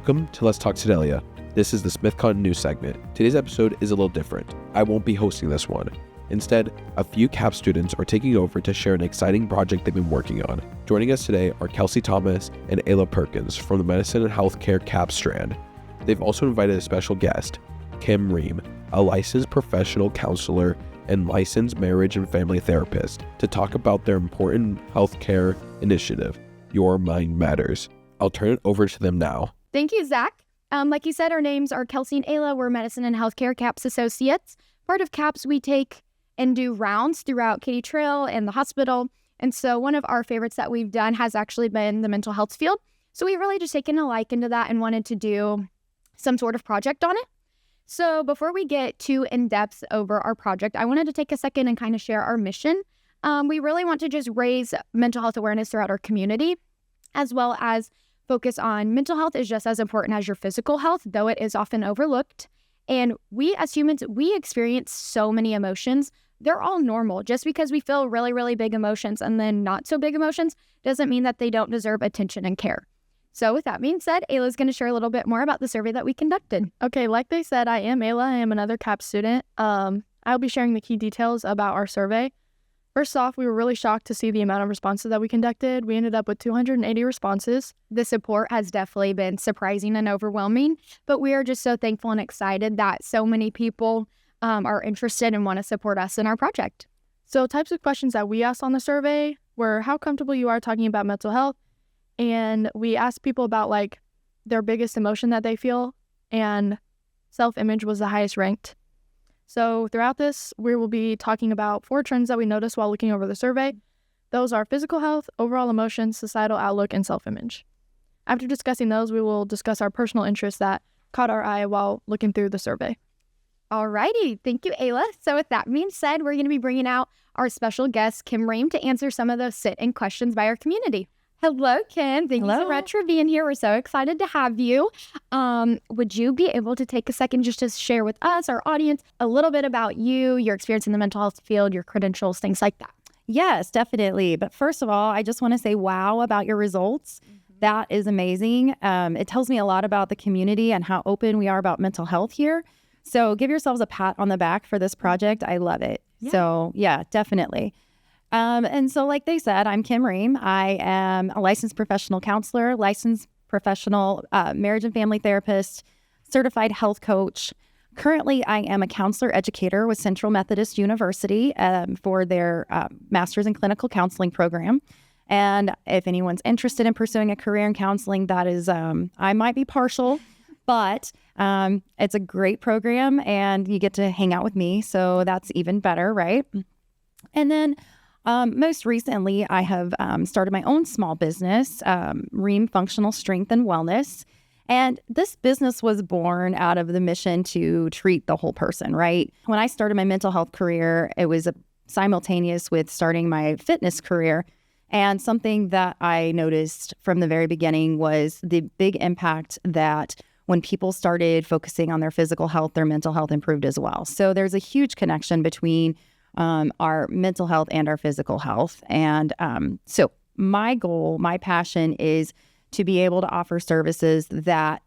Welcome to Let's Talk Sedalia. This is the SmithCon news segment. Today's episode is a little different. I won't be hosting this one. Instead, a few CAPS students are taking over to share an exciting project they've been working on. Joining us today are Kelsey Thomas and Ayla Perkins from the Medicine and Healthcare CAPS Strand. They've also invited a special guest, Kim Ream, a licensed professional counselor and licensed marriage and family therapist, to talk about their important healthcare initiative, Your Mind Matters. I'll turn it over to them now. Thank you, Zach. Like you said, our names are Kelsey and Ayla. We're Medicine and Healthcare CAPS Associates. Part of CAPS, we take and do rounds throughout Katy Trail and the hospital. And so one of our favorites that we've done has actually been the mental health field. So we've really just taken a liking to that and wanted to do some sort of project on it. So before we get too in-depth over our project, I wanted to take a second and kind of share our mission. We really want to just raise mental health awareness throughout our community, as well as focus on mental health is just as important as your physical health, though it is often overlooked. And we as humans, we experience so many emotions. They're all normal. Just because we feel really, really big emotions and then not so big emotions doesn't mean that they don't deserve attention and care. So with that being said, Ayla's going to share a little bit more about the survey that we conducted. Okay, like they said, I am Ayla. I am another CAPS student. I'll be sharing the key details about our survey. First off, we were really shocked to see the amount of responses that we conducted. We ended up with 280 responses. The support has definitely been surprising and overwhelming, but we are just so thankful and excited that so many people are interested and want to support us in our project. So types of questions that we asked on the survey were how comfortable you are talking about mental health. And we asked people about like their biggest emotion that they feel, and self-image was the highest ranked. So throughout this, we will be talking about 4 trends that we noticed while looking over the survey. Those are physical health, overall emotions, societal outlook, and self-image. After discussing those, we will discuss our personal interests that caught our eye while looking through the survey. Alrighty, thank you, Ayla. So with that being said, we're going to be bringing out our special guest, Kim Ream, to answer some of those sit-in questions by our community. Hello, Kim. Thank you so much for being here. We're so excited to have you. Would you be able to take a second just to share with us, our audience, a little bit about you, your experience in the mental health field, your credentials, things like that? Yes, definitely. But first of all, I just want to say wow about your results. That is amazing. It tells me a lot about the community and how open we are about mental health here. So give yourselves a pat on the back for this project. I love it. Yeah. So yeah, definitely. And so like they said, I'm Kim Ream. I am a licensed professional counselor, licensed professional marriage and family therapist, certified health coach. Currently, I am a counselor educator with Central Methodist University for their Master's in Clinical Counseling program. And if anyone's interested in pursuing a career in counseling, that is, I might be partial, but it's a great program and you get to hang out with me. So that's even better, right? And then most recently, I have started my own small business, Ream Functional Strength and Wellness. And this business was born out of the mission to treat the whole person, right? When I started my mental health career, it was simultaneous with starting my fitness career. And something that I noticed from the very beginning was the big impact that when people started focusing on their physical health, their mental health improved as well. So there's a huge connection between our mental health and our physical health. And so my goal, my passion is to be able to offer services that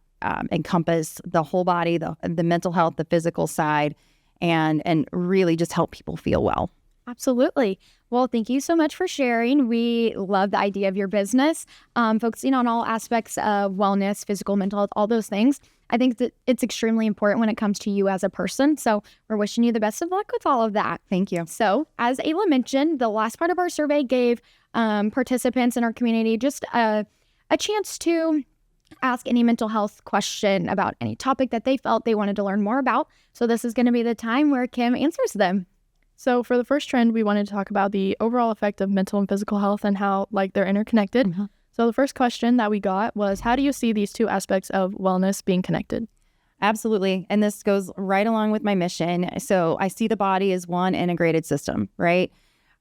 encompass the whole body, the mental health, the physical side, and really just help people feel well. Absolutely. Well, thank you so much for sharing. We love the idea of your business, focusing on all aspects of wellness, physical, mental health, all those things. I think that it's extremely important when it comes to you as a person. So we're wishing you the best of luck with all of that. Thank you. So as Ayla mentioned, the last part of our survey gave participants in our community just a chance to ask any mental health question about any topic that they felt they wanted to learn more about. So this is going to be the time where Kim answers them. So for the first trend, we wanted to talk about the overall effect of mental and physical health and how like they're interconnected. Mm-hmm. So the first question that we got was, how do you see these two aspects of wellness being connected? Absolutely. And this goes right along with my mission. So I see the body as one integrated system, right?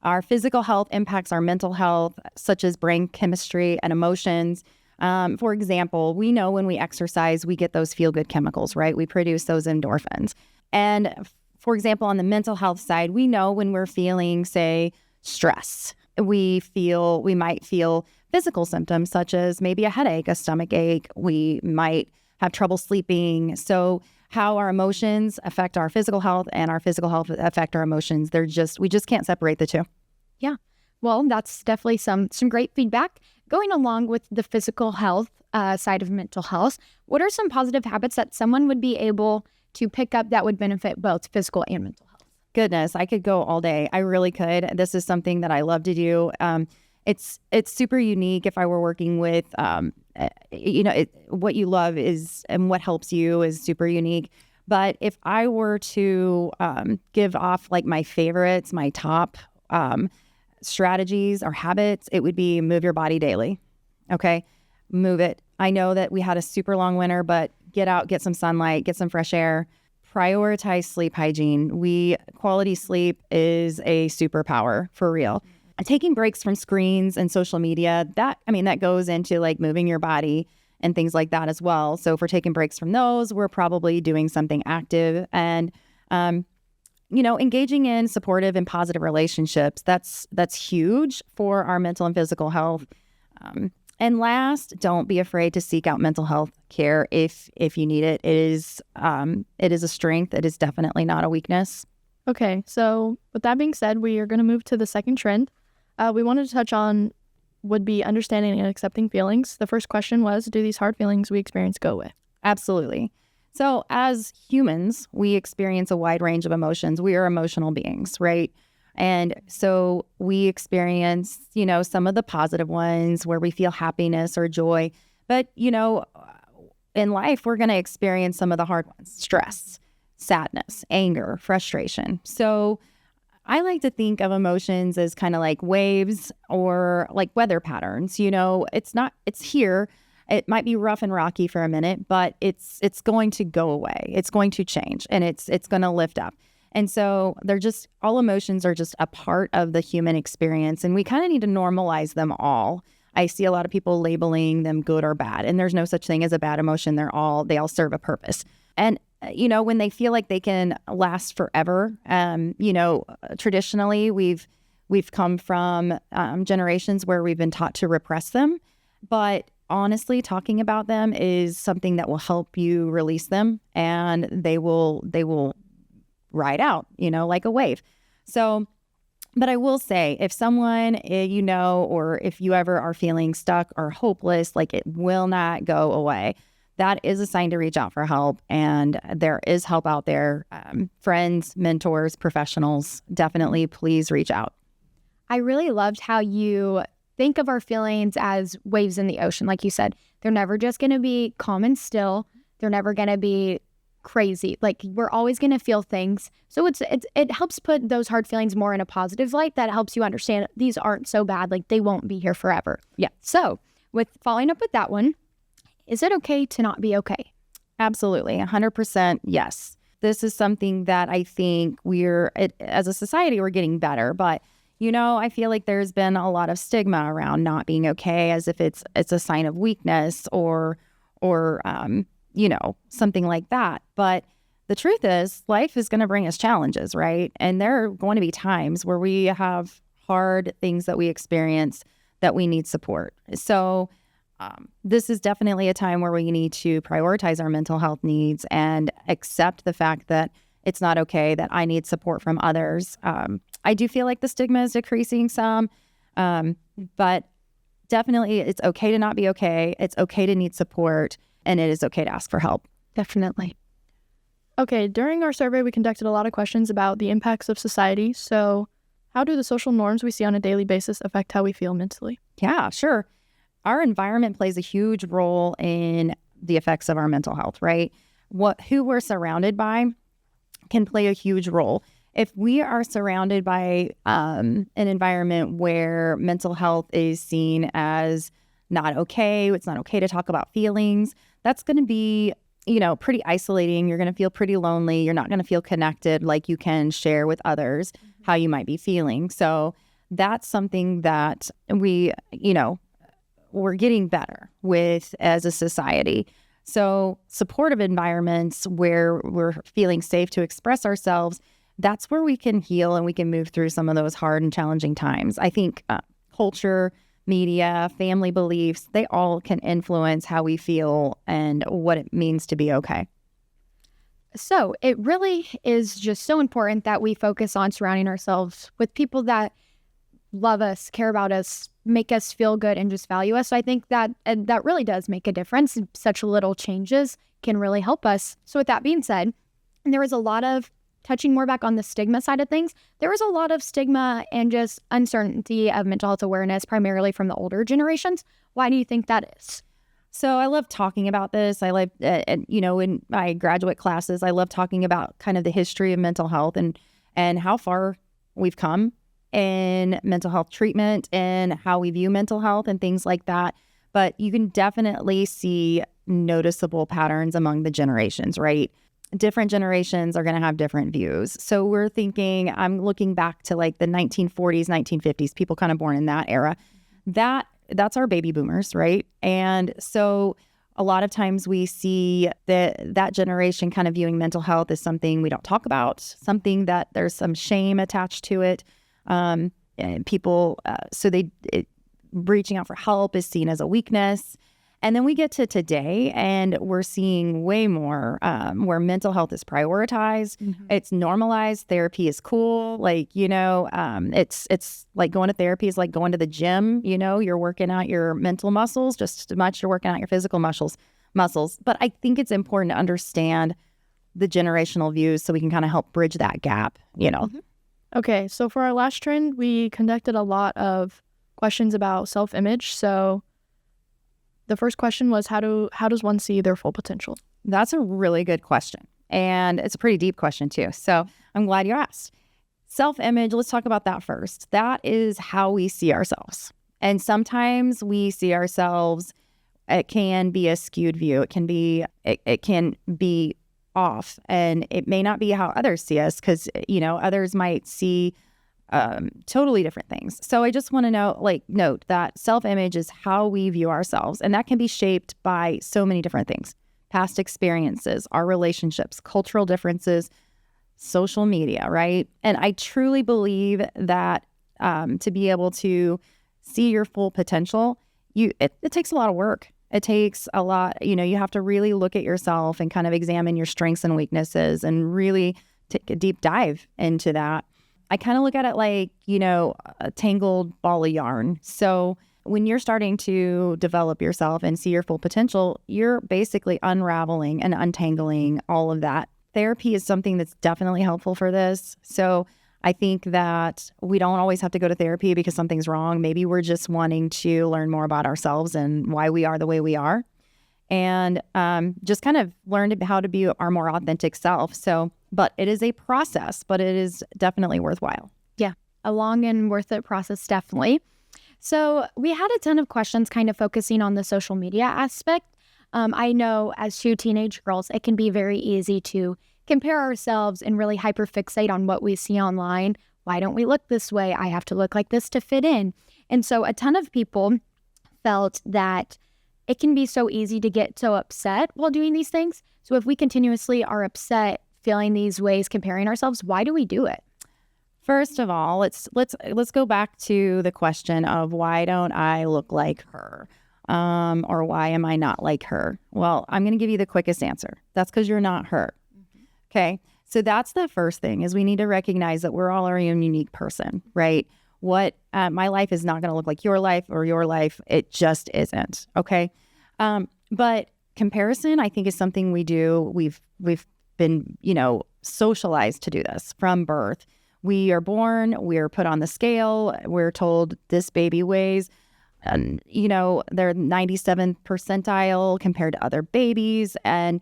Our physical health impacts our mental health, such as brain chemistry and emotions. For example, we know when we exercise, we get those feel-good chemicals, right? We produce those endorphins. And for example, on the mental health side, we know when we're feeling, say, stress, we might feel physical symptoms such as maybe a headache, a stomach ache. We might have trouble sleeping. So how our emotions affect our physical health and our physical health affect our emotions. We just can't separate the two. Yeah. Well, that's definitely some great feedback. Going along with the physical health side of mental health, what are some positive habits that someone would be able to pick up that would benefit both physical and mental health? Goodness, I could go all day. I really could. This is something that I love to do. It's super unique. If I were working with, what you love is and what helps you is super unique. But if I were to give off like my favorites, my top strategies or habits, it would be move your body daily. Okay, move it. I know that we had a super long winter, but get out, get some sunlight, get some fresh air. Prioritize sleep hygiene. Quality sleep is a superpower for real. Taking breaks from screens and social media, that goes into like moving your body and things like that as well. So if we're taking breaks from those, we're probably doing something active and, engaging in supportive and positive relationships. That's huge for our mental and physical health. And last, don't be afraid to seek out mental health care if you need it. It is a strength. It is definitely not a weakness. Okay, so with that being said, we are going to move to the second trend. We wanted to touch on would be understanding and accepting feelings. The first question was, do these hard feelings we experience go away? Absolutely. So as humans, we experience a wide range of emotions. We are emotional beings, right? And so we experience, some of the positive ones where we feel happiness or joy. But, in life, we're going to experience some of the hard ones: stress, sadness, anger, frustration. So I like to think of emotions as kind of like waves or like weather patterns. It's here. It might be rough and rocky for a minute, but it's going to go away. It's going to change and it's going to lift up. And so all emotions are just a part of the human experience, and we kind of need to normalize them all. I see a lot of people labeling them good or bad, and there's no such thing as a bad emotion. They all serve a purpose. And when they feel like they can last forever, traditionally we've come from generations where we've been taught to repress them. But honestly, talking about them is something that will help you release them, and they will ride out, like a wave. So, but I will say, if someone, or if you ever are feeling stuck or hopeless, like it will not go away, that is a sign to reach out for help. And there is help out there. Friends, mentors, professionals, definitely please reach out. I really loved how you think of our feelings as waves in the ocean. Like you said, they're never just going to be calm and still. They're never going to be crazy. Like, we're always going to feel things. So it helps put those hard feelings more in a positive light. That helps you understand these aren't so bad. Like, they won't be here forever. Yeah. So with following up with that one, is it okay to not be okay? Absolutely. 100% yes. This is something that I think as a society, we're getting better. But, I feel like there's been a lot of stigma around not being okay, as if it's a sign of weakness or something like that. But the truth is, life is going to bring us challenges, right? And there are going to be times where we have hard things that we experience that we need support. So this is definitely a time where we need to prioritize our mental health needs and accept the fact that it's not okay, that I need support from others. I do feel like the stigma is decreasing some, but definitely it's okay to not be okay. It's okay to need support, and it is okay to ask for help. Definitely. Okay, during our survey, we conducted a lot of questions about the impacts of society. So how do the social norms we see on a daily basis affect how we feel mentally? Yeah, sure. Our environment plays a huge role in the effects of our mental health, right? Who we're surrounded by can play a huge role. If we are surrounded by an environment where mental health is seen as not okay, it's not okay to talk about feelings, that's going to be, pretty isolating. You're going to feel pretty lonely. You're not going to feel connected like you can share with others how you might be feeling. So that's something that we're getting better with as a society. So supportive environments where we're feeling safe to express ourselves, that's where we can heal and we can move through some of those hard and challenging times. I think culture, media, family beliefs, they all can influence how we feel and what it means to be okay. So it really is just so important that we focus on surrounding ourselves with people that love us, care about us, make us feel good, and just value us. So I think that that really does make a difference. Such little changes can really help us. So with that being said, there was a lot of touching more back on the stigma side of things. There was a lot of stigma and just uncertainty of mental health awareness, primarily from the older generations. Why do you think that is? So I love talking about this. I love, in my graduate classes, I love talking about kind of the history of mental health and how far we've come in mental health treatment and how we view mental health and things like that. But you can definitely see noticeable patterns among the generations, right? Different generations are going to have different views. So we're thinking, I'm looking back to like the 1940s, 1950s, people kind of born in that era. That's our baby boomers, right? And so a lot of times we see that generation kind of viewing mental health as something we don't talk about, something that there's some shame attached to it. And people, reaching out for help is seen as a weakness. And then we get to today and we're seeing way more where mental health is prioritized. Mm-hmm. It's normalized. Therapy is cool. Like, it's like going to therapy is like going to the gym. You're working out your mental muscles just as much you're working out your physical muscles. But I think it's important to understand the generational views so we can kind of help bridge that gap, Mm-hmm. Okay, so for our last trend, we conducted a lot of questions about self-image. So the first question was, how does one see their full potential? That's a really good question. And it's a pretty deep question too. So I'm glad you asked. Self-image, let's talk about that first. That is how we see ourselves. And sometimes we see ourselves, it can be a skewed view. It can be off, and it may not be how others see us because, others might see totally different things. So I just want to note that self-image is how we view ourselves, and that can be shaped by so many different things: past experiences, our relationships, cultural differences, social media, right? And I truly believe that to be able to see your full potential, it takes a lot of work. It takes a lot, you have to really look at yourself and kind of examine your strengths and weaknesses and really take a deep dive into that. I kind of look at it like, a tangled ball of yarn. So when you're starting to develop yourself and see your full potential, you're basically unraveling and untangling all of that. Therapy is something that's definitely helpful for this. So I think that we don't always have to go to therapy because something's wrong. Maybe we're just wanting to learn more about ourselves and why we are the way we are, and just kind of learn how to be our more authentic self. So, but it is a process, but it is definitely worthwhile. Yeah, a long and worth it process, definitely. So we had a ton of questions kind of focusing on the social media aspect. I know as two teenage girls, it can be very easy to compare ourselves and really hyperfixate on what we see online. Why don't we look this way? I have to look like this to fit in. And so a ton of people felt that it can be so easy to get so upset while doing these things. So if we continuously are upset, feeling these ways, comparing ourselves, why do we do it? First of all, let's go back to the question of why don't I look like her? Or why am I not like her? Well, I'm going to give you the quickest answer. That's because you're not her. Okay. So that's the first thing, is we need to recognize that we're all our own unique person, right? What my life is not going to look like your life or your life. It just isn't. Okay. But comparison, I think, is something we do. We've been, socialized to do this from birth. We are born, we're put on the scale. We're told this baby weighs, and, they're 97th percentile compared to other babies. And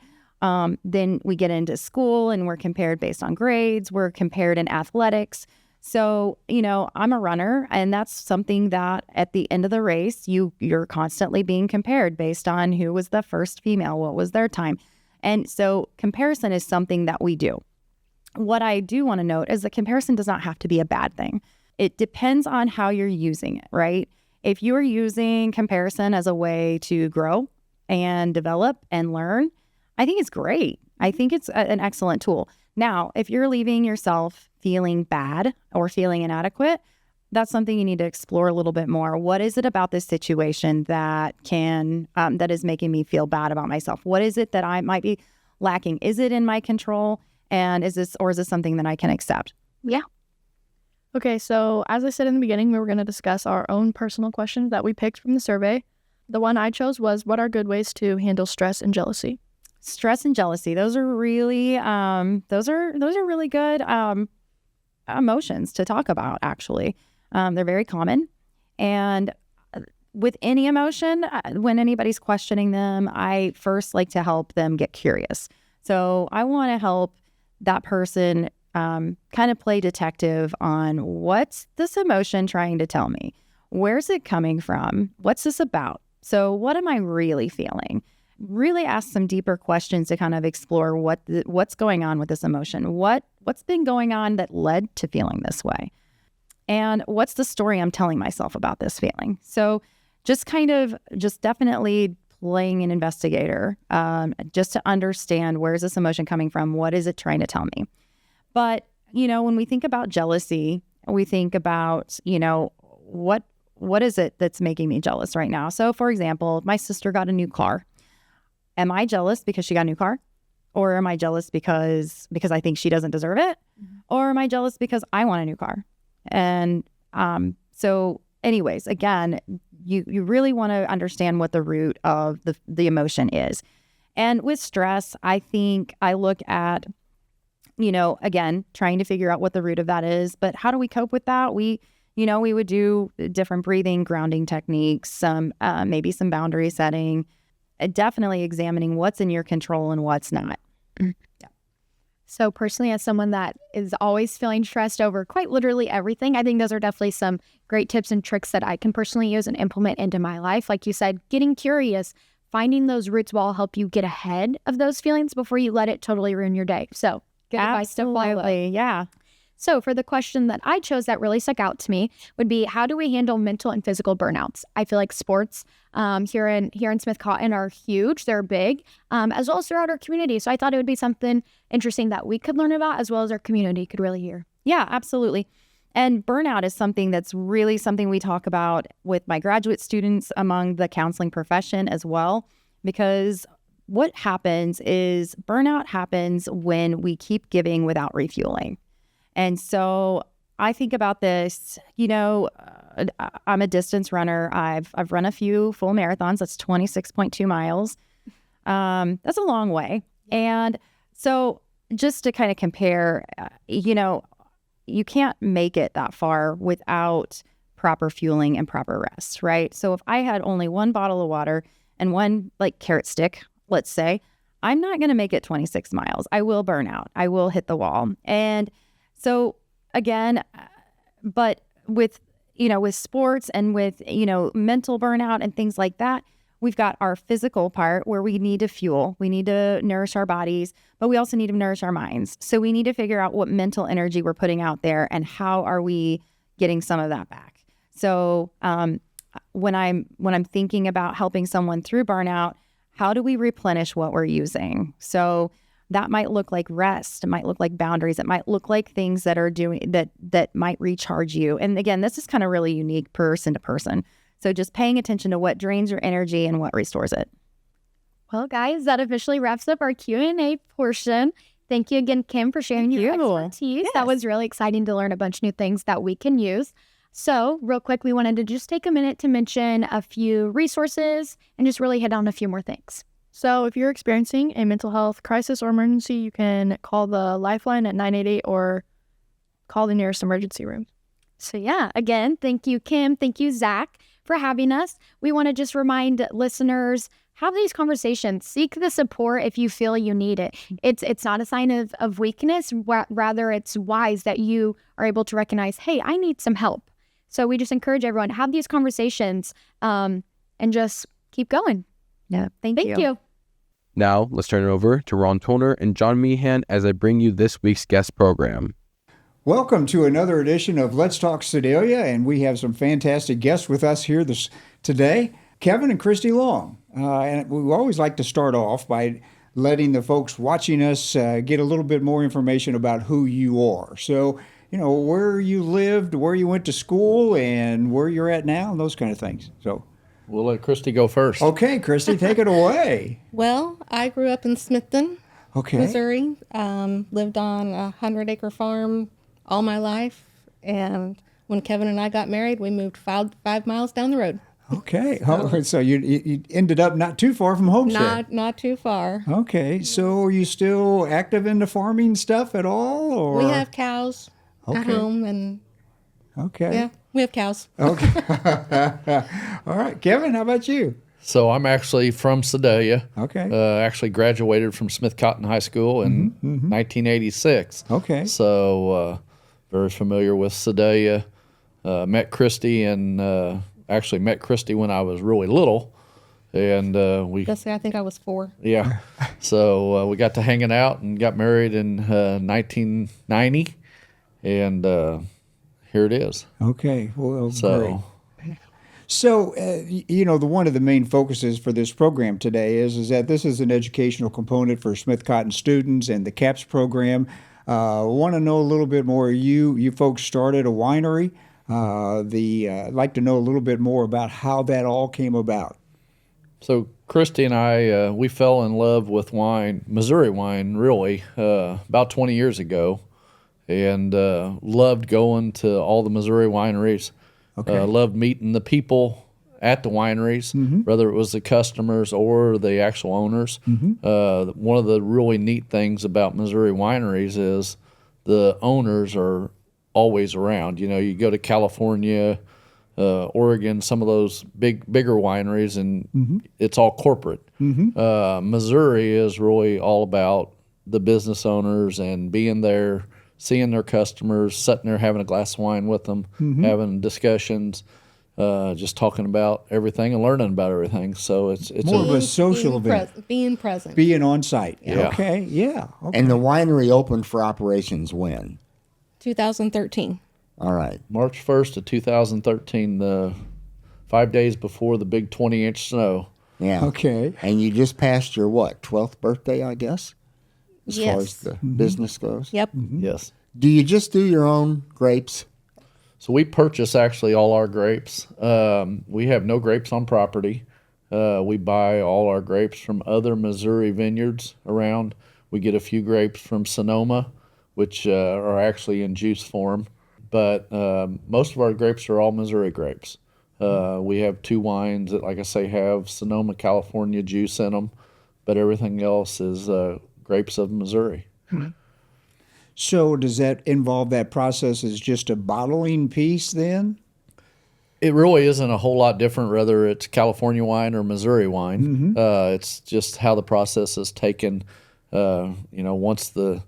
then we get into school and we're compared based on grades. We're compared in athletics. So, I'm a runner, and that's something that at the end of the race, you're constantly being compared based on who was the first female, what was their time. And so comparison is something that we do. What I do want to note is that comparison does not have to be a bad thing. It depends on how you're using it, right? If you're using comparison as a way to grow and develop and learn, I think it's great. I think it's an excellent tool. Now, if you're leaving yourself feeling bad or feeling inadequate, that's something you need to explore a little bit more. What is it about this situation that that is making me feel bad about myself? What is it that I might be lacking? Is it in my control? And is this something that I can accept? Yeah. Okay, so as I said in the beginning, we were going to discuss our own personal questions that we picked from the survey. The one I chose was, what are good ways to handle stress and jealousy? Stress and jealousy, those are really really good emotions to talk about, actually. They're very common. And with any emotion, when anybody's questioning them, I first like to help them get curious. So I want to help that person kind of play detective on, what's this emotion trying to tell me? Where's it coming from? What's this about? So what am I really feeling? Really ask some deeper questions to kind of explore what's going on with this emotion. What's been going on that led to feeling this way? And what's the story I'm telling myself about this feeling? So just definitely playing an investigator, just to understand, where's this emotion coming from? What is it trying to tell me? But, when we think about jealousy, we think about, what is it that's making me jealous right now? So for example, my sister got a new car. Am I jealous because she got a new car? Or am I jealous because I think she doesn't deserve it? Mm-hmm. Or am I jealous because I want a new car? And so anyways, again, you really want to understand what the root of the emotion is. And with stress, I think I look at, again, trying to figure out what the root of that is. But how do we cope with that? We would do different breathing, grounding techniques, maybe some boundary setting, definitely examining what's in your control and what's not. Yeah. So personally, as someone that is always feeling stressed over quite literally everything, I think those are definitely some great tips and tricks that I can personally use and implement into my life. Like you said, getting curious, finding those roots will help you get ahead of those feelings before you let it totally ruin your day. So good advice to follow. Absolutely, yeah. So for the question that I chose that really stuck out to me would be, how do we handle mental and physical burnouts? I feel like sports here in Smith Cotton are huge. They're big, as well as throughout our community. So I thought it would be something interesting that we could learn about, as well as our community could really hear. Yeah, absolutely. And burnout is something that's really something we talk about with my graduate students among the counseling profession as well, because what happens is burnout happens when we keep giving without refueling. And so I think about this, I'm a distance runner. I've run a few full marathons. That's 26.2 miles. That's a long way. And so just to kind of compare, you can't make it that far without proper fueling and proper rest, right? So if I had only one bottle of water and one carrot stick, let's say, I'm not going to make it 26 miles. I will burn out. I will hit the wall. And so again, but with sports and with, mental burnout and things like that, we've got our physical part where we need to fuel. We need to nourish our bodies, but we also need to nourish our minds. So we need to figure out what mental energy we're putting out there and how are we getting some of that back. So when I'm thinking about helping someone through burnout, how do we replenish what we're using? So that might look like rest. It might look like boundaries. It might look like things that are doing that might recharge you. And again, this is kind of really unique person to person. So just paying attention to what drains your energy and what restores it. Well, guys, that officially wraps up our Q&A portion. Thank you again, Kim, for sharing your expertise. Yes. That was really exciting to learn a bunch of new things that we can use. So real quick, we wanted to just take a minute to mention a few resources and just really hit on a few more things. So if you're experiencing a mental health crisis or emergency, you can call the Lifeline at 988 or call the nearest emergency room. So yeah, again, thank you, Kim. Thank you, Zach, for having us. We want to just remind listeners, have these conversations. Seek the support if you feel you need it. It's not a sign of weakness. Rather, it's wise that you are able to recognize, hey, I need some help. So we just encourage everyone to have these conversations and just keep going. Yeah, thank you. Thank you. Now, let's turn it over to Ron Toner and John Meehan as I bring you this week's guest program. Welcome to another edition of Let's Talk Sedalia, and we have some fantastic guests with us here today, Kevin and Kristy Long. And we always like to start off by letting the folks watching us get a little bit more information about who you are. So, where you lived, where you went to school, and where you're at now, and those kind of things. So, We'll let Kristy go first. okay, Kristy, take it away. Well, I grew up in Smithton, Okay. Missouri. Lived on a 100-acre farm all my life. And when Kevin and I got married, we moved 5 miles down the road. Okay. So you ended up not too far from Homestead. Not too far. Okay. So are you still active in the farming stuff at all? Or? We have cows at Okay. home, and Okay. yeah, we have cows. Okay. All right. Kevin, how about you? So I'm actually from Sedalia. Okay. Actually graduated from Smith Cotton High School in 1986. Okay. So very familiar with Sedalia. Met Kristy and actually met Kristy when I was really little. And we, Let's say I think I was 4. yeah. So we got to hanging out and got married in 1990. And here it is. Okay. Well, So. great. So, one of the main focuses for this program today is that this is an educational component for Smith Cotton students and the CAPS program. Want to know a little bit more. You folks started a winery. I'd like to know a little bit more about how that all came about. So Kristy and I, we fell in love with wine, Missouri wine, really, about 20 years ago, and loved going to all the Missouri wineries. Okay. Loved meeting the people at the wineries, whether it was the customers or the actual owners. One of the really neat things about Missouri wineries is the owners are always around. You go to California, Oregon, some of those bigger wineries, and it's all corporate. Missouri is really all about the business owners and being there, seeing their customers, sitting there having a glass of wine with them, having discussions, just talking about everything and learning about everything. So it's More of a social event. Being present. Being on site. Yeah. Okay. Yeah. Okay. And the winery opened for operations when? 2013. All right. March 1st of 2013, the 5 days before the big 20-inch snow. Yeah. Okay. And you just passed your 12th birthday, I guess, as far Yes. as the business goes? Yep. Yes. Do you just do your own grapes? So we purchase actually all our grapes. We have no grapes on property. We buy all our grapes from other Missouri vineyards around. We get a few grapes from Sonoma, which are actually in juice form. But most of our grapes are all Missouri grapes. We have 2 wines that, like I say, have Sonoma, California juice in them, but everything else is grapes of Missouri. So does that involve that process as just a bottling piece then? It really isn't a whole lot different whether it's California wine or Missouri wine. It's just how the process is taken. Once the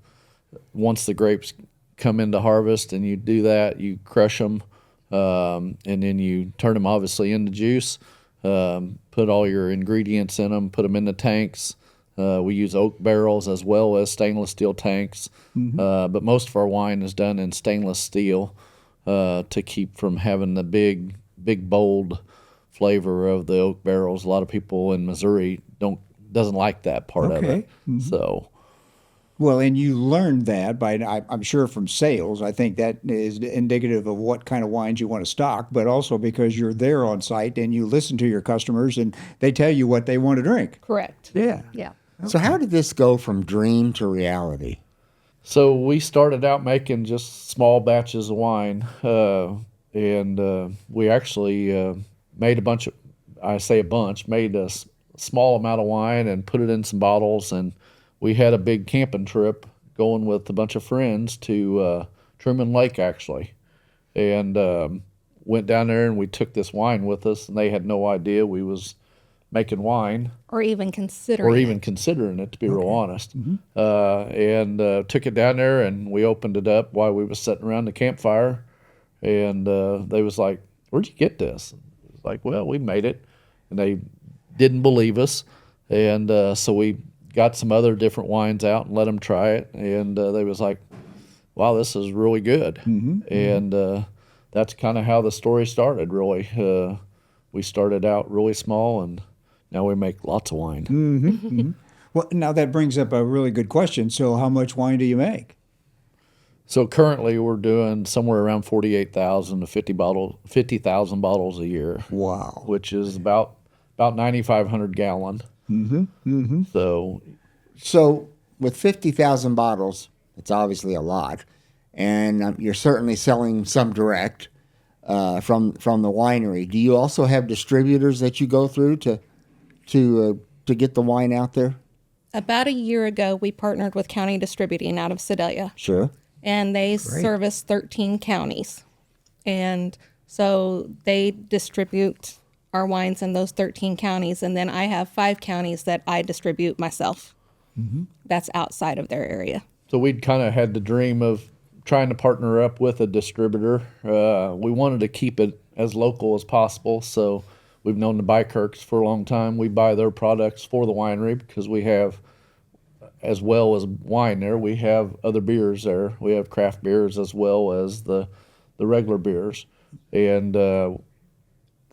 grapes come into harvest and you do that, you crush them, and then you turn them obviously into juice. Put all your ingredients in them, put them in the tanks. We use oak barrels as well as stainless steel tanks, but most of our wine is done in stainless steel to keep from having the big, bold flavor of the oak barrels. A lot of people in Missouri doesn't like that part of it. So, Well, and you learned that I'm sure from sales. I think that is indicative of what kind of wines you want to stock, but also because you're there on site and you listen to your customers and they tell you what they want to drink. Correct. Yeah. Yeah. So how did this go from dream to reality? So we started out making just small batches of wine, and we actually made a bunch, made a small amount of wine and put it in some bottles, and we had a big camping trip going with a bunch of friends to Truman Lake, actually, and went down there and we took this wine with us, and they had no idea we was making wine. Or even considering Considering it, to be real honest. And took it down there, and we opened it up while we was sitting around the campfire, and they was like, "Where'd you get this?" It was like, "Well, we made it," and they didn't believe us, and so we got some other different wines out and let them try it, and they was like, "Wow, this is really good," and that's kind of how the story started. Really, we started out really small, and now we make lots of wine. Well, now that brings up a really good question. So how much wine do you make? So currently we're doing somewhere around 48,000 to 50,000 bottles a year. Wow. Which is about 9,500 gallon. So with 50,000 bottles, it's obviously a lot, and you're certainly selling some direct from the winery. Do you also have distributors that you go through to get the wine out there? About a year ago, we partnered with County Distributing out of Sedalia. Sure. And they service 13 counties. And so they distribute our wines in those 13 counties. And then I have 5 counties that I distribute myself. That's outside of their area. So we'd kind of had the dream of trying to partner up with a distributor. We wanted to keep it as local as possible. So we've known the Bikirks for a long time. We buy their products for the winery because we have, as well as wine there, we have other beers there. We have craft beers as well as the regular beers. And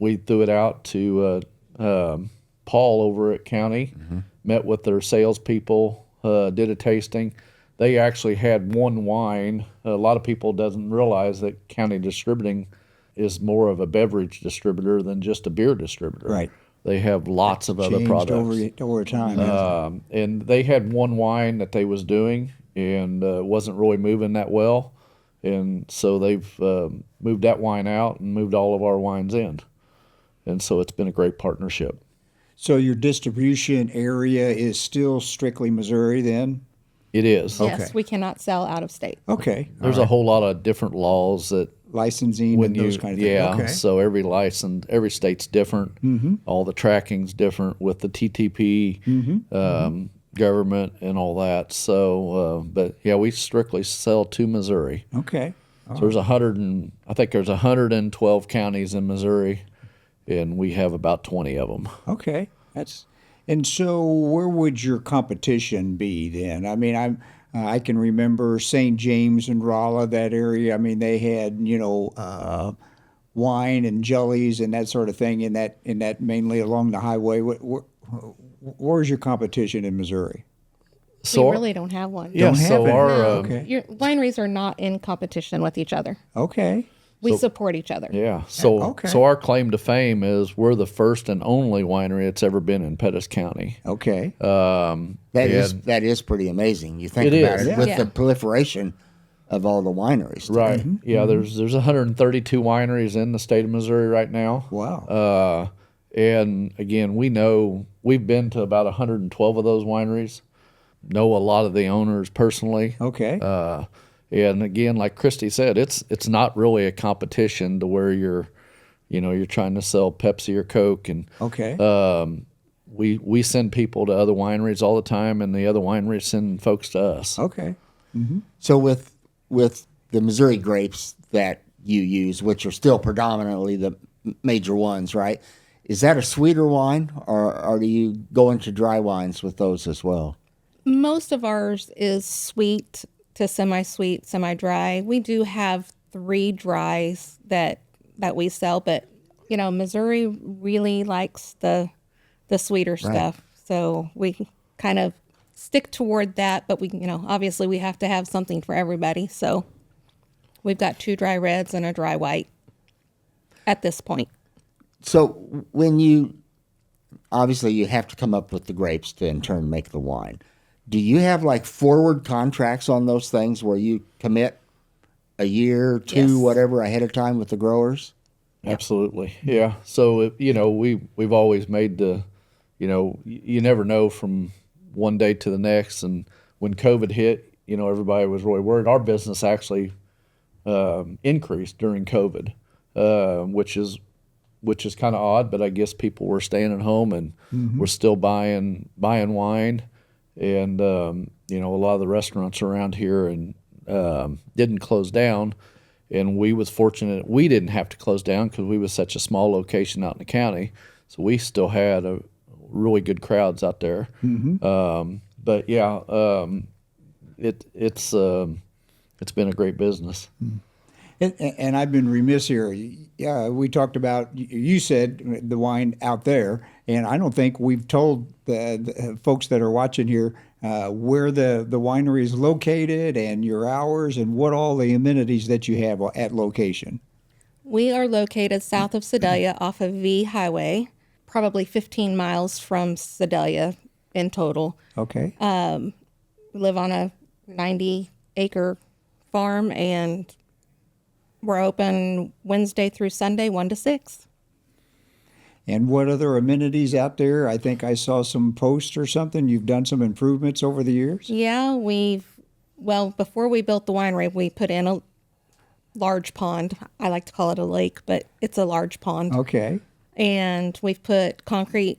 we threw it out to Paul over at County, met with their salespeople, did a tasting. They actually had one wine. A lot of people doesn't realize that County Distributing is more of a beverage distributor than just a beer distributor. Right. They have lots of other Changed products. over time. And they had one wine that they was doing and wasn't really moving that well. And so they've moved that wine out and moved all of our wines in. And so it's been a great partnership. So your distribution area is still strictly Missouri then? It is. Okay. Yes, we cannot sell out of state. Okay. There's a whole lot of different laws that Licensing and those kind of things. yeah, Okay. so every state's different. All the tracking's different with the TTP government and all that. So, but yeah, we strictly sell to Missouri. Okay. So there's I think there's 112 counties in Missouri, and we have about 20 of them. Okay. And so where would your competition be then? I mean, I can remember St. James and Rolla, that area. I mean, they had, wine and jellies and that sort of thing in that mainly along the highway. Where's your competition in Missouri? So we really don't have one. Yeah, Don't have so any. our Okay. Your wineries are not in competition with each other. Okay. We support each other. yeah, so Okay. so our claim to fame is we're the first and only winery that's ever been in Pettis County. Okay. That is pretty amazing. You think It about is. it with Yeah. the proliferation of all the wineries. Right. Yeah, there's 132 wineries in the state of Missouri right now. Wow. And again, we've been to about 112 of those wineries. Know a lot of the owners personally. Okay. And again, like Kristy said, it's not really a competition to where you're trying to sell Pepsi or Coke. And Okay. we send people to other wineries all the time, and the other wineries send folks to us. Okay. So with the Missouri grapes that you use, which are still predominantly the major ones, right? Is that a sweeter wine, or do you go into dry wines with those as well? Most of ours is sweet to semi-sweet, semi-dry. We do have 3 dries that we sell, but Missouri really likes the sweeter stuff. So we kind of stick toward that, but we obviously we have to have something for everybody. So we've got 2 dry reds and a dry white at this point. So when you have to come up with the grapes to in turn make the wine. Do you have like forward contracts on those things where you commit a year, 2, Yes. whatever ahead of time with the growers? Absolutely. Yeah. So, we've always made you never know from one day to the next. And when COVID hit, everybody was really worried. Our business actually increased during COVID, which is kind of odd, but I guess people were staying at home and were still buying wine. And, a lot of the restaurants around here and didn't close down. And we was fortunate we didn't have to close down because we was such a small location out in the county. So we still had a really good crowds out there. But yeah, it's been a great business. And I've been remiss here. Yeah, we talked about, you said the wine out there, and I don't think we've told the folks that are watching here where the winery is located and your hours and what all the amenities that you have at location. We are located south of Sedalia off of V Highway, probably 15 miles from Sedalia in total. Okay. We live on a 90-acre farm, and we're open Wednesday through Sunday, 1 to 6. And what other amenities out there? I think I saw some posts or something. You've done some improvements over the years? Yeah, before we built the winery, we put in a large pond. I like to call it a lake, but it's a large pond. Okay. And we've put concrete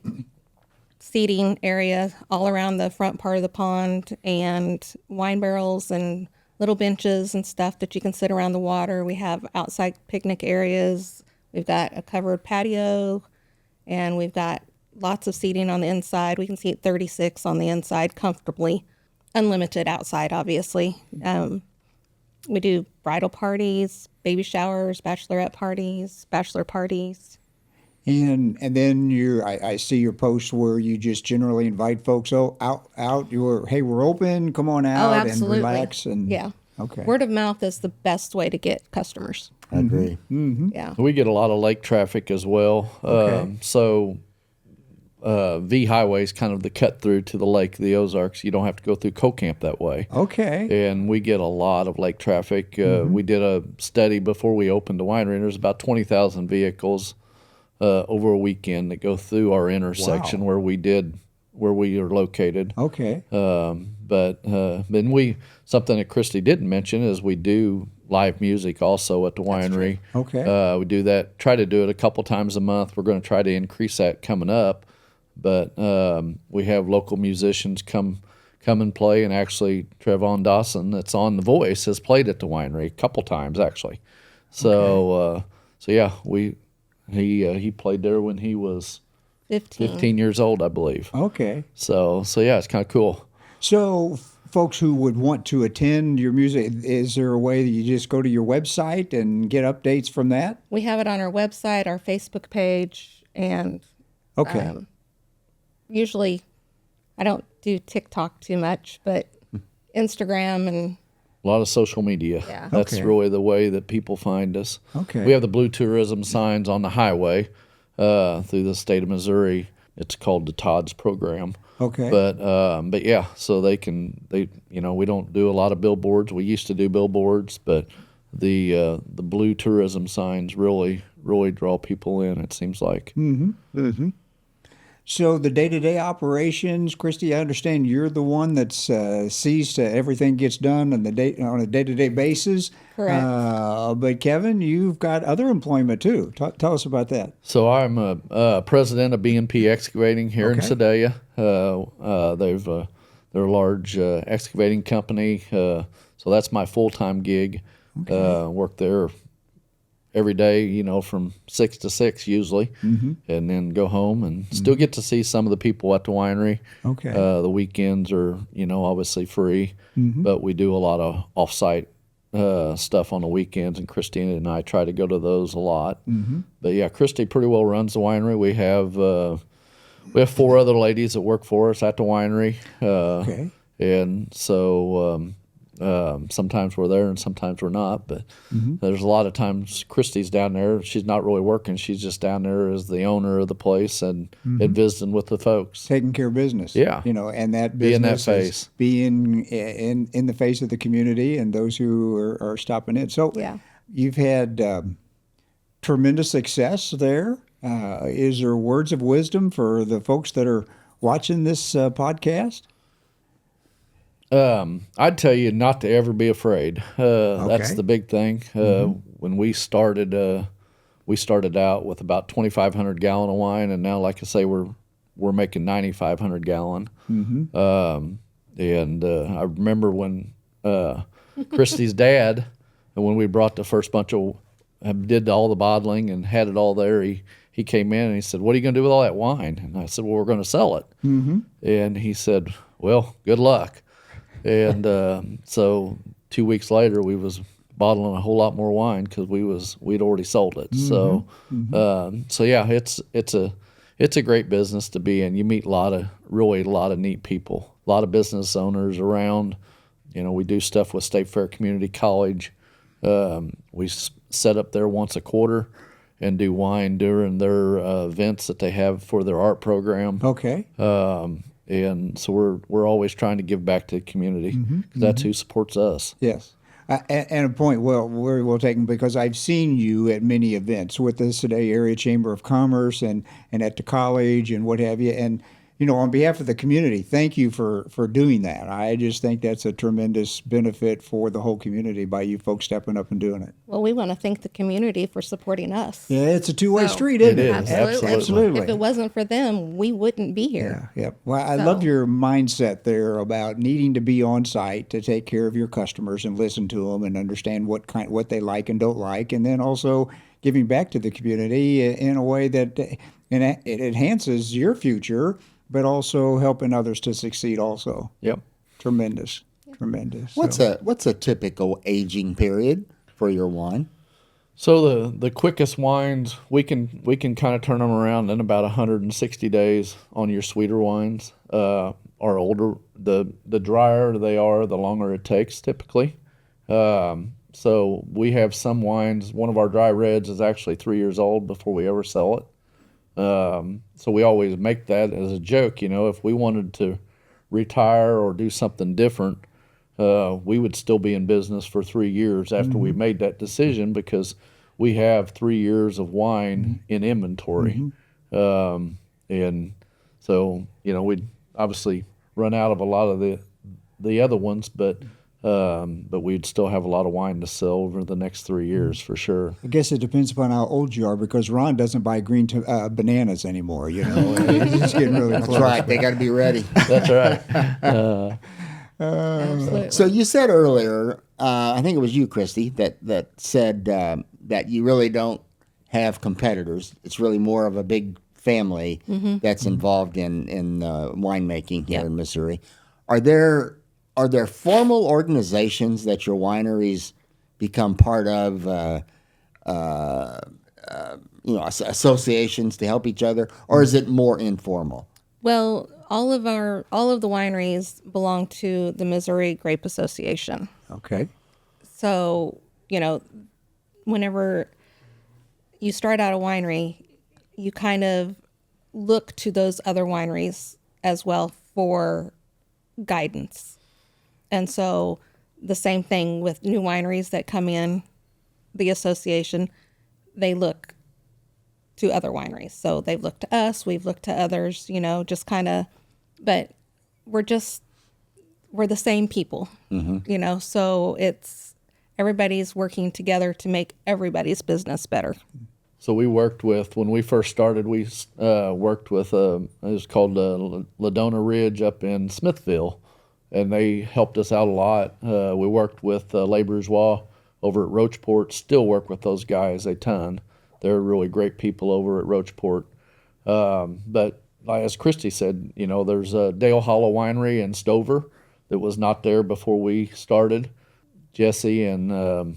seating area all around the front part of the pond, and wine barrels and little benches and stuff that you can sit around the water. We have outside picnic areas. We've got a covered patio, and we've got lots of seating on the inside. We can seat 36 on the inside comfortably. Unlimited outside, obviously. We do bridal parties, baby showers, bachelorette parties, bachelor parties. And then I see your posts where you just generally invite folks out. Hey, we're open. Come on out and relax. And yeah. Okay. Word of mouth is the best way to get customers. I agree. Mm-hmm. Yeah. We get a lot of lake traffic as well. Okay. V Highway is kind of the cut through to the lake, the Ozarks. You don't have to go through Co-Camp that way. Okay. And we get a lot of lake traffic. We did a study before we opened the winery, and there's about 20,000 vehicles over a weekend that go through our intersection where we are located. Okay. But then something that Kristy didn't mention is we do live music also at the winery. Okay. We do that, try to do it a couple times a month. We're going to try to increase that coming up. But we have local musicians come and play, and actually Trevon Dawson, that's on The Voice, has played at the winery a couple times actually. So yeah, he played there when he was 15 years old, I believe. Okay. So yeah, it's kind of cool. So folks who would want to attend your music, is there a way that you just go to your website and get updates from that? We have it on our website, our Facebook page, and Okay. Usually I don't do TikTok too much, but Instagram and A lot of social media. Yeah. That's Okay. really the way that people find us. Okay. We have the blue tourism signs on the highway through the state of Missouri. It's called the Todd's program. Okay. But yeah, so we don't do a lot of billboards. We used to do billboards, but the blue tourism signs really draw people in, it seems like. Mm-hmm. Mm-hmm. So the day-to-day operations, Kristy, I understand you're the one that sees to everything gets done on a day-to-day basis. Correct. But Kevin, you've got other employment too. Tell us about that. So I'm a president of B&P Excavating here in Okay. Sedalia. They're a large excavating company. So that's my full-time gig. Work there every day, from 6 to 6 usually, and then go home and still get to see some of the people at the winery. Okay. The weekends are, obviously free, but we do a lot of off-site stuff on the weekends, and Christina and I try to go to those a lot. But yeah, Kristy pretty well runs the winery. We have 4 other ladies that work for us at the winery. Okay. And so sometimes we're there and sometimes we're not, but there's a lot of times Kristy's down there. She's not really working. She's just down there as the owner of the place and visiting with the folks. Taking care of business. Yeah. And that Be in that business face. is being in the face of the community and those who are stopping in. So Yeah. you've had tremendous success there. Is there words of wisdom for the folks that are watching this podcast? I'd tell you not to ever be afraid. That's Okay. the big thing. When we started out with about 2,500 gallon of wine, and now, like I say, we're making 9,500 gallon. And I remember when Kristy's dad, and when we brought the first bunch of, did all the bottling and had it all there, he came in and he said, "What are you going to do with all that wine?" And I said, "Well, we're going to sell it." And he said, "Well, good luck." And so 2 weeks later, we was bottling a whole lot more wine because we'd already sold it. So yeah, it's a great business to be in. You meet a lot of neat people a lot of business owners around. We do stuff with State Fair Community College. We set up there once a quarter and do wine during their events that they have for their art program. Okay. And so we're always trying to give back to the community because that's who supports us. Yes. And a point well taken, because I've seen you at many events with the Sedalia Area Chamber of Commerce and at the college and what have you. And, on behalf of the community, thank you for doing that. I just think that's a tremendous benefit for the whole community by you folks stepping up and doing it. Well, we want to thank the community for supporting us. Yeah, it's a two-way street, isn't it? Absolutely. If it wasn't for them, we wouldn't be here. Yeah. Well, I love your mindset there about needing to be on site to take care of your customers and listen to them and understand what they like and don't like, and then also giving back to the community in a way that it enhances your future, but also helping others to succeed also. Yep. Tremendous. What's a typical aging period for your wine? So the quickest wines, we can kind of turn them around in about 160 days on your sweeter wines. Are older, the drier they are, the longer it takes typically. So we have some wines, one of our dry reds is actually 3 years old before we ever sell it. So we always make that as a joke, if we wanted to retire or do something different, we would still be in business for 3 years after we made that decision, because we have 3 years of wine in inventory. And so, we'd obviously run out of a lot of the other ones, but we'd still have a lot of wine to sell over the next 3 years for sure. I guess it depends upon how old you are, because Ron doesn't buy green bananas anymore. It's getting really close. That's right. They got to be ready. That's right. Absolutely. So you said earlier, I think it was you, Kristy, that said that you really don't have competitors. It's really more of a big family that's involved in winemaking here in Missouri. Are there formal organizations that your wineries become part of, associations to help each other, or is it more informal? Well, all of the wineries belong to the Missouri Grape Association. Okay. So, whenever you start out a winery, you kind of look to those other wineries as well for guidance. And so the same thing with new wineries that come in, the association, they look to other wineries. So they've looked to us, we've looked to others, just kind of, but we're the same people, so everybody's working together to make everybody's business better. So we worked with, when we first started, we worked with, it was called Ladona Ridge up in Smithville, and they helped us out a lot. We worked with Les Bourgeois over at Rocheport, still work with those guys a ton. They're really great people over at Rocheport. But as Kristy said, there's a Dale Hollow Winery in Stover that was not there before we started. Jesse and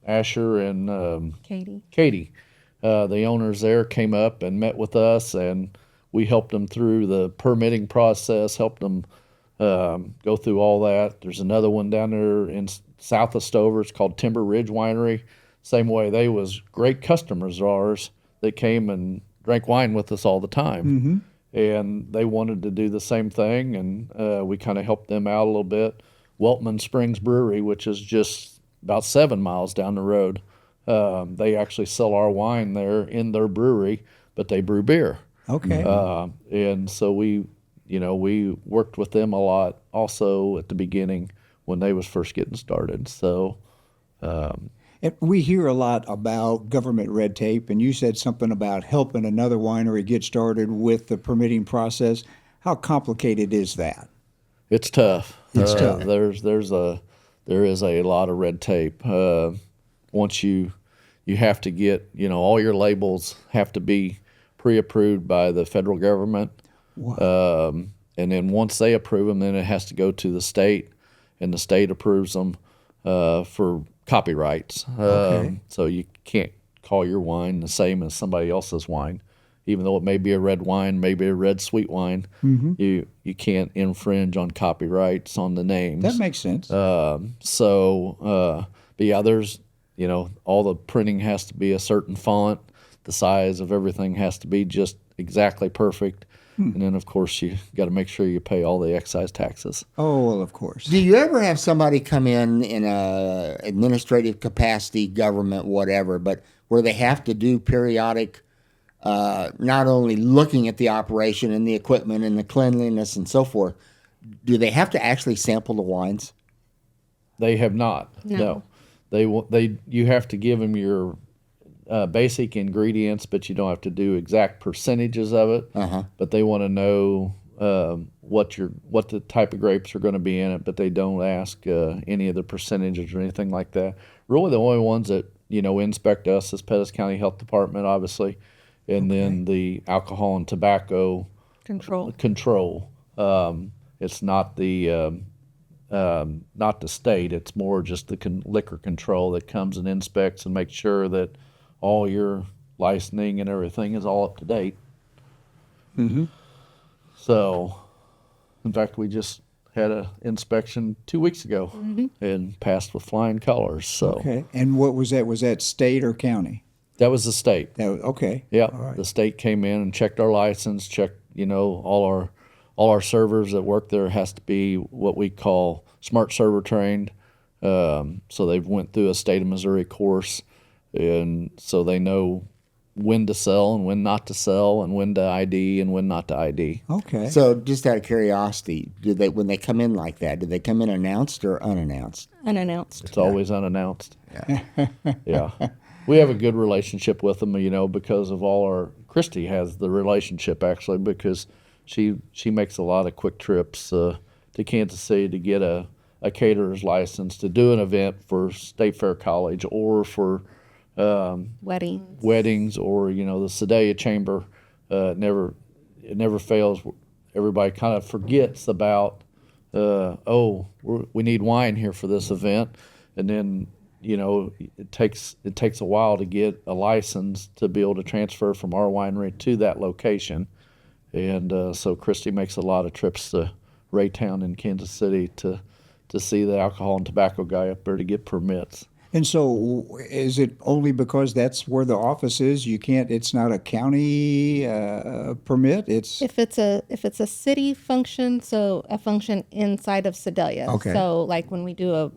Asher and Katie, the owners there, came up and met with us, and we helped them through the permitting process, helped them go through all that. There's another one down there in south of Stover. It's called Timber Ridge Winery. Same way, they was great customers of ours that came and drank wine with us all the time. And they wanted to do the same thing, and we kind of helped them out a little bit. Weltman Springs Brewery, which is just about 7 miles down the road, they actually sell our wine there in their brewery, but they brew beer. Okay. And so we worked with them a lot also at the beginning when they was first getting started. So And we hear a lot about government red tape, and you said something about helping another winery get started with the permitting process. How complicated is that? It's tough. It's tough. There is a lot of red tape. Once you have to get, all your labels have to be pre-approved by the federal government. Wow. And then once they approve them, then it has to go to the state, and the state approves them for copyrights. Okay. So you can't call your wine the same as somebody else's wine. even though it may be a red wine, maybe a red sweet wine, you can't infringe on copyrights on the names. That makes sense. But yeah, there's, all the printing has to be a certain font. The size of everything has to be just exactly perfect. And then, of course, you got to make sure you pay all the excise taxes. Oh, well, of course. Do you ever have somebody come in a administrative capacity, government, whatever, but where they have to do periodic, not only looking at the operation and the equipment and the cleanliness and so forth, do they have to actually sample the wines? They have not. No. You have to give them your basic ingredients, but you don't have to do exact percentages of it. But they want to know what the type of grapes are going to be in it, but they don't ask any of the percentages or anything like that. Really, the only ones that inspect us is Pettis County Health Department, obviously, and then the alcohol and tobacco control. It's not the state. It's more just the liquor control that comes and inspects and makes sure that all your licensing and everything is all up to date. So, in fact, we just had an inspection 2 weeks ago and passed with flying colors. So, Okay. And what was that? Was that state or county? that was the state. Okay. Yeah, All right. the state came in and checked our license, checked all our servers that work there has to be what we call smart server trained. So they've went through a state of Missouri course, and so they know when to sell and when not to sell, and when to ID and when not to ID. Okay. So, just out of curiosity, when they come in like that, do they come in announced or unannounced? Unannounced. It's always unannounced. Yeah. We have a good relationship with them, because of Kristy has the relationship actually, because she makes a lot of quick trips to Kansas City to get a caterer's license to do an event for State Fair College or for weddings or the Sedalia Chamber. It never fails. Everybody kind of forgets about we need wine here for this event, and then it takes a while to get a license to be able to transfer from our winery to that location, and so Kristy makes a lot of trips to Raytown in Kansas City to see the alcohol and tobacco guy up there to get permits. And so, is it only because that's where the office is? It's not a county permit. If it's a city function, so a function inside of Sedalia. Okay. So like when we do a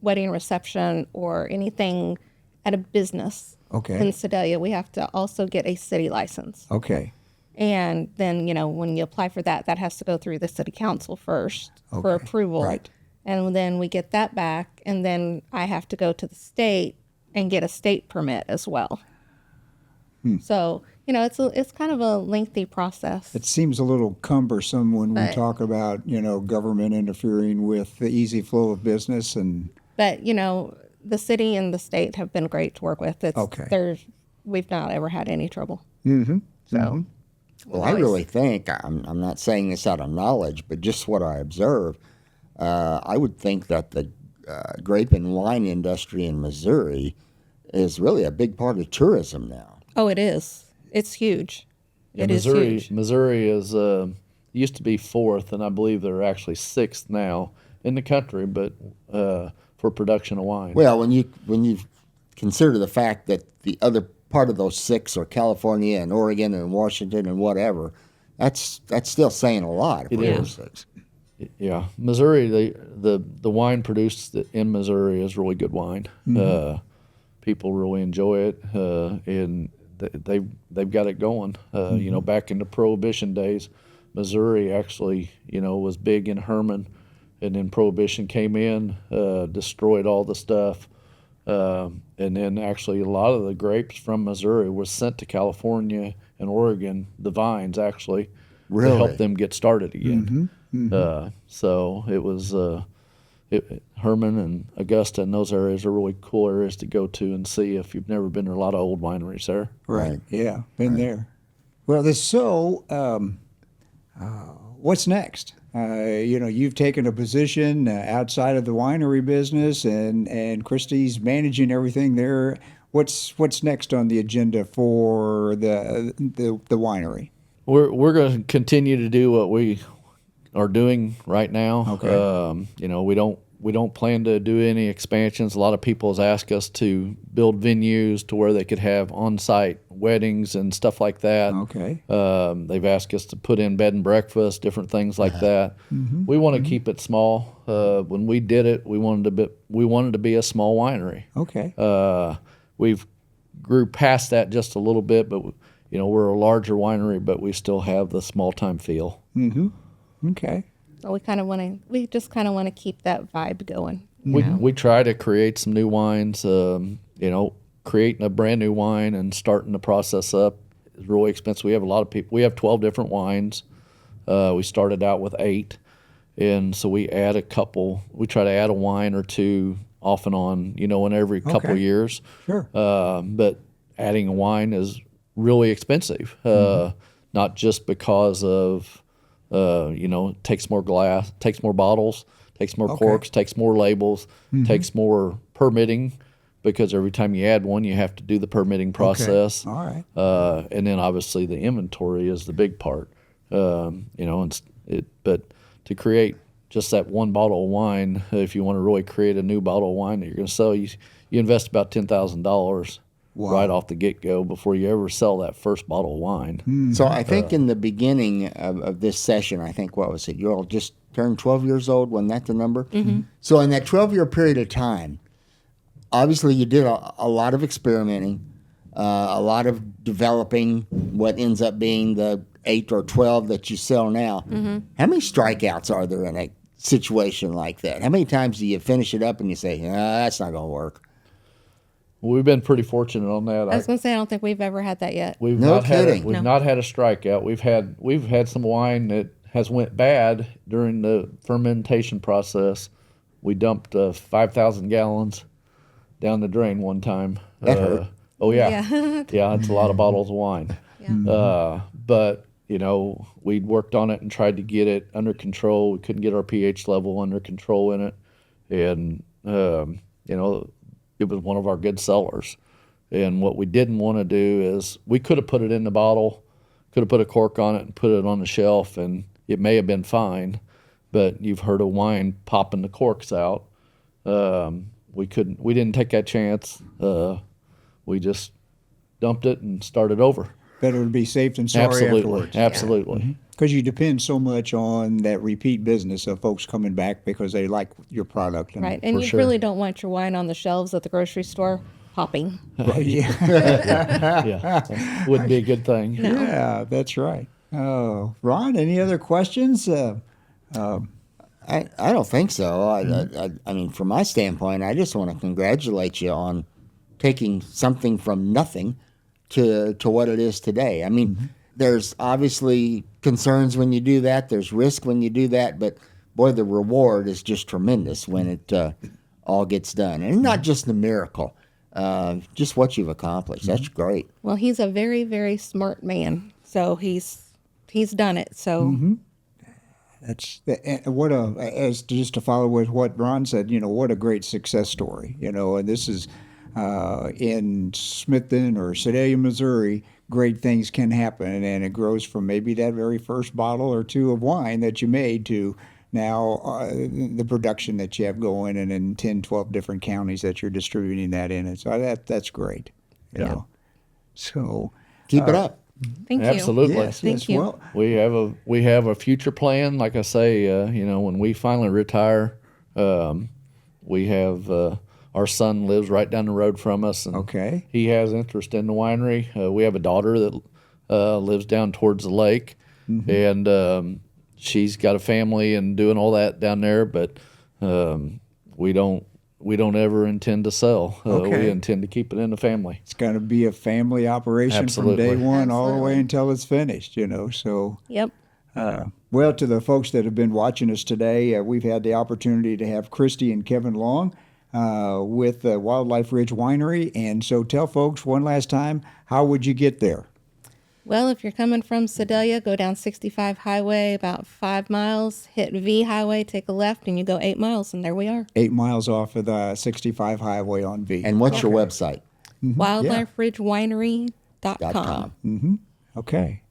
wedding reception or anything at a business in Sedalia, we have to also get a city license. Okay. And then, when you apply for that has to go through the city council first for approval. Right. And then we get that back, and then I have to go to the state and get a state permit as well. So, it's kind of a lengthy process. It seems a little cumbersome when we talk about, government interfering with the easy flow of business But, the city and the state have been great to work with. We've not ever had any trouble. So. Well, I really think, I'm not saying this out of knowledge, but just what I observe, I would think that the grape and wine industry in Missouri is really a big part of tourism now. Oh, it is. It's huge. Yeah, Is huge. Missouri is used to be fourth, and I believe they're actually sixth now in the country, but for production of wine. Well, when you consider the fact that the other part of those six are California and Oregon and Washington and whatever, that's still saying a lot. It is. Yeah, Missouri. The wine produced in Missouri is really good wine. People really enjoy it, and they've got it going. Back in the Prohibition days, Missouri actually was big in Herman, and then Prohibition came in, destroyed all the stuff, and then actually a lot of the grapes from Missouri was sent to California and Oregon. The vines actually to help them get started again. So it was Herman and Augusta and those areas are really cool areas to go to and see if you've never been to a lot of old wineries there. Right. Yeah, been there. Well, what's next? You've taken a position outside of the winery business, and Kristy's managing everything there. what's next on the agenda for the winery? We're going to continue to do what we are doing right now. Okay. You know, we don't plan to do any expansions. A lot of people has asked us to build venues to where they could have on-site weddings and stuff like that. Okay. They've asked us to put in bed and breakfast, different things like that. We want to keep it small. When we did it, we wanted to be a small winery. Okay. We've grew past that just a little bit, but you know, we're a larger winery, but we still have the small time feel. Okay. So we just kind of want to keep that vibe going. We try to create some new wines. You know, creating a brand new wine and starting the process up is really expensive. We have a lot of people. We have 12 different wines. We started out with 8, and so we add a couple. We try to add a wine or two off and on, you know, in every couple of years. Sure. But adding a wine is really expensive. Not just because of you know, it takes more glass, takes more bottles, takes more corks, takes more labels, takes more permitting, because every time you add one, you have to do the permitting process. All right. And then obviously the inventory is the big part. You know, but to create just that one bottle of wine, if you want to really create a new bottle of wine that you're going to sell, you invest about $10,000 right off the get-go before you ever sell that first bottle of wine. So I think in the beginning of this session, I think, what was it? You all just turned 12 years old, wasn't that the number? So in that 12-year period of time, obviously you did a lot of experimenting, a lot of developing what ends up being the 8 or 12 that you sell now. How many strikeouts are there in a situation like that? How many times do you finish it up and you say, that's not going to work? Well, we've been pretty fortunate on that. I was going to say, I don't think we've ever had that yet. We've No not kidding. We've not had a strikeout. We've had some wine that has went bad during the fermentation process. We dumped 5,000 gallons down the drain one time. That hurt. Oh yeah, yeah, it's a lot of bottles of wine. But you know, we worked on it and tried to get it under control. We couldn't get our pH level under control in it, and you know, it was one of our good sellers. And what we didn't want to do is, we could have put it in the bottle, could have put a cork on it and put it on the shelf, and it may have been fine. But you've heard of wine popping the corks out. We didn't take that chance. We just dumped it and started over. Better to be safe than sorry afterwards. Absolutely. Because you depend so much on that repeat business of folks coming back because they like your product. Right. And you really don't want your wine on the shelves at the grocery store popping. Right, yeah. Yeah, wouldn't be a good thing. Yeah, that's right. Oh, Ron, any other questions? I don't think so. I mean, from my standpoint, I just want to congratulate you on taking something from nothing to what it is today. I mean, there's obviously concerns when you do that. There's risk when you do that. But, boy, the reward is just tremendous when it all gets done. And not just the miracle, just what you've accomplished. That's great. Well, he's a very, very smart man. So he's done it. So That's what as just to follow with what Ron said. You know, what a great success story. You know, and this is in Smithton or Sedalia, Missouri. Great things can happen, and it grows from maybe that very first bottle or two of wine that you made to now the production that you have going, and in 10, 12 different counties that you're distributing that in. And so that's great. You know, so Keep it up. thank you. Absolutely. yes, Thank yes. you. Well, We have a future plan. Like I say, you know, when we finally retire, we have our son lives right down the road from us, and okay. he has interest in the winery. We have a daughter that lives down towards the lake, and she's got a family and doing all that down there. But we don't ever intend to sell. Okay. We intend to keep it in the family. It's going to be a family operation Absolutely. from day one all the way Absolutely. until it's finished, you know. So, Yep. well, to the folks that have been watching us today, we've had the opportunity to have Kristy and Kevin Long with Wildlife Ridge Winery. And so tell folks one last time, how would you get there? Well, if you're coming from Sedalia, go down 65 Highway about 5 miles, hit V Highway, take a left, and you go 8 miles, and there we are. 8 miles off of the 65 highway on V. And what's your website? wildliferidgewinery.com. Okay.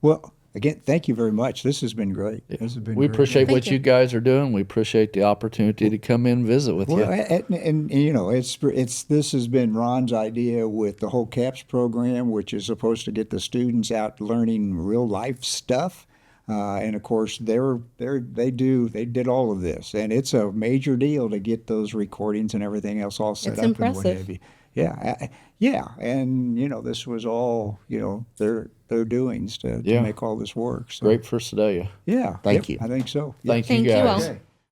Well, again, thank you very much. This has been great. This has been We great. appreciate what you. you guys are doing. We appreciate the opportunity to come in and visit with Well, you. and you know, it's this has been Ron's idea with the whole CAPS program, which is supposed to get the students out learning real life stuff. And of course, they did all of this, and it's a major deal to get those recordings and everything else all set It's up impressive. and what have you. Yeah, and you know, this was all their doings to make all this work. So, Great for Sedalia. Yeah, Thank you. I think so. Yeah. Thank you Thank you all. guys. Okay.